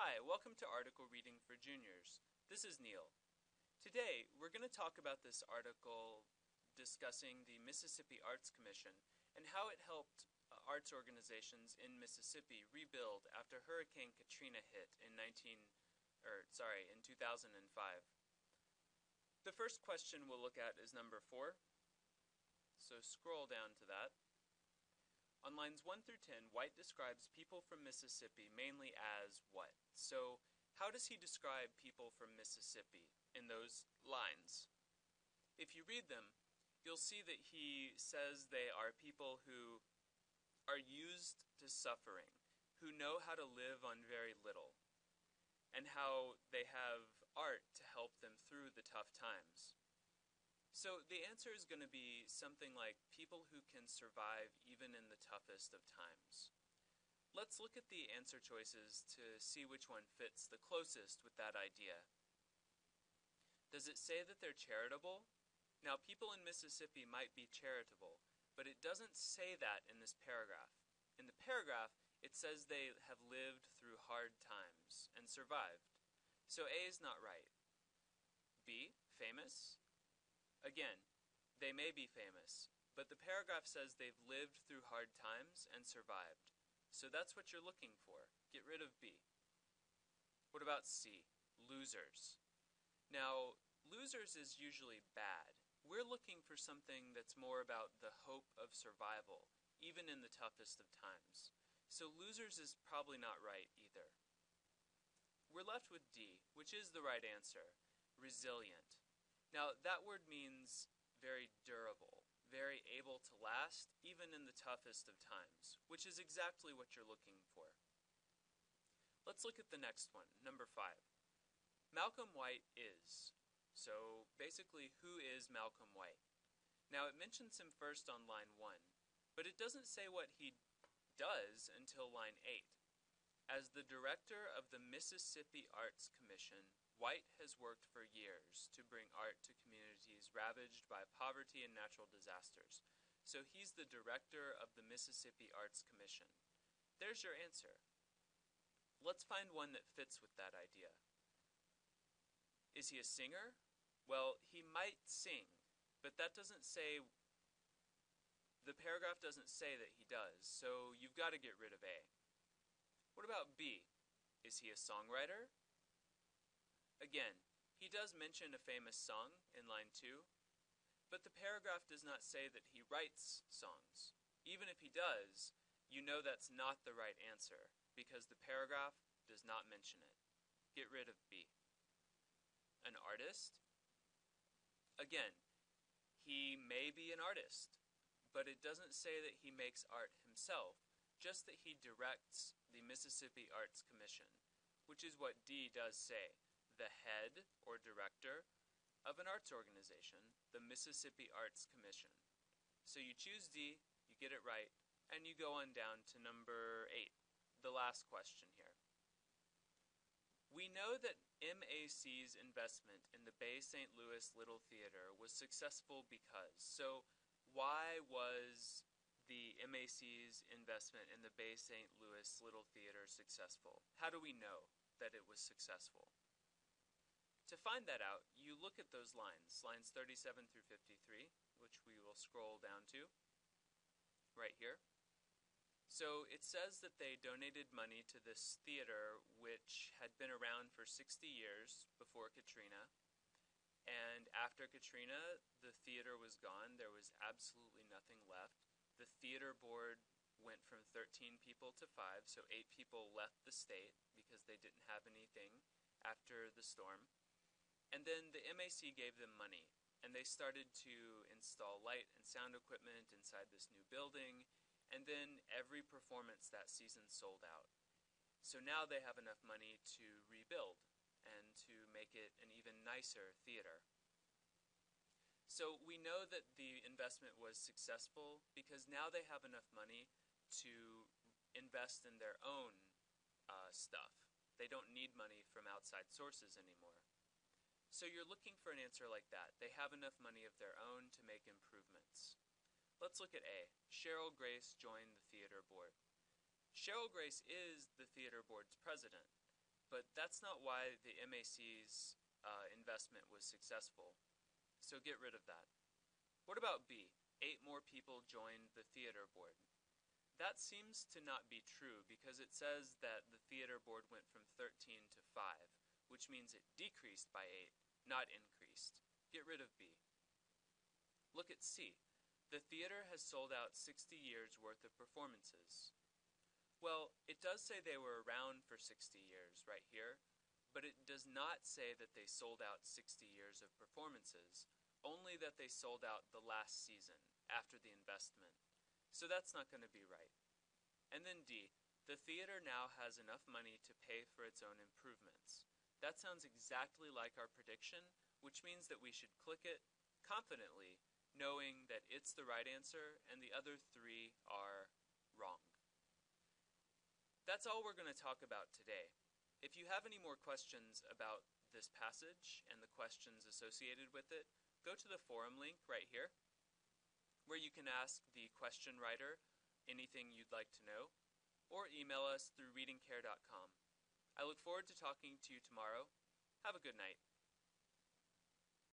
Hi, welcome to Article Reading for Juniors. This is Neil. Today, we're going to talk about this article discussing the Mississippi Arts Commission and how it helped arts organizations in Mississippi rebuild after Hurricane Katrina hit in 2005. The first question we'll look at is number 4. So scroll down to that. On lines 1 through 10, White describes people from Mississippi mainly as what? So, how does he describe people from Mississippi in those lines? If you read them, you'll see that he says they are people who are used to suffering, who know how to live on very little, and how they have art to help them through the tough times. So the answer is going to be something like people who can survive even in the toughest of times. Let's look at the answer choices to see which one fits the closest with that idea. Does it say that they're charitable? Now, people in Mississippi might be charitable, but it doesn't say that in this paragraph. In the paragraph, it says they have lived through hard times and survived. So A is not right. B, famous? Again, they may be famous, but the paragraph says they've lived through hard times and survived. So that's what you're looking for. Get rid of B. What about C? Losers. Now, losers is usually bad. We're looking for something that's more about the hope of survival, even in the toughest of times. So losers is probably not right either. We're left with D, which is the right answer. Resilient. Now, that word means very durable, very able to last, even in the toughest of times, which is exactly what you're looking for. Let's look at the next one, number 5. Malcolm White is. So, basically, who is Malcolm White? Now, it mentions him first on line 1, but it doesn't say what he does until line 8. As the director of the Mississippi Arts Commission, White has worked for years to bring art to communities ravaged by poverty and natural disasters. So he's the director of the Mississippi Arts Commission. There's your answer. Let's find one that fits with that idea. Is he a singer? Well, he might sing, but that doesn't say, the paragraph doesn't say that he does, so you've got to get rid of A. What about B? Is he a songwriter? Again, he does mention a famous song in line 2, but the paragraph does not say that he writes songs. Even if he does, you know that's not the right answer, because the paragraph does not mention it. Get rid of B. An artist? Again, he may be an artist, but it doesn't say that he makes art himself, just that he directs the Mississippi Arts Commission, which is what D does say. The head or director of an arts organization, the Mississippi Arts Commission. So you choose D, you get it right, and you go on down to number 8, the last question here. We know that MAC's investment in the Bay St. Louis Little Theater was successful because. So why was the MAC's investment in the Bay St. Louis Little Theater successful? How do we know that it was successful? To find that out, you look at those lines 37 through 53, which we will scroll down to right here. So it says that they donated money to this theater which had been around for 60 years before Katrina. And after Katrina, the theater was gone. There was absolutely nothing left. The theater board went from 13 people to 5, so 8 people left the state because they didn't have anything after the storm. And then the MAC gave them money, and they started to install light and sound equipment inside this new building, and then every performance that season sold out. So now they have enough money to rebuild and to make it an even nicer theater. So we know that the investment was successful because now they have enough money to invest in their own stuff. They don't need money from outside sources anymore. So you're looking for an answer like that. They have enough money of their own to make improvements. Let's look at A. Cheryl Grace joined the theater board. Cheryl Grace is the theater board's president. but that's not why the MAC's investment was successful. So get rid of that. What about B? 8 more people joined the theater board. That seems to not be true because it says that the theater board went from 13 to 5, which means it decreased by 8, not increased. Get rid of B. Look at C. The theater has sold out 60 years' worth of performances. Well, it does say they were around for 60 years right here, but it does not say that they sold out 60 years of performances, only that they sold out the last season, after the investment. So that's not going to be right. And then D, the theater now has enough money to pay for its own improvements. That sounds exactly like our prediction, which means that we should click it confidently, knowing that it's the right answer and the other 3 are wrong. That's all we're going to talk about today. If you have any more questions about this passage and the questions associated with it, go to the forum link right here, where you can ask the question writer anything you'd like to know, or email us through readingcare.com. I look forward to talking to you tomorrow. Have a good night.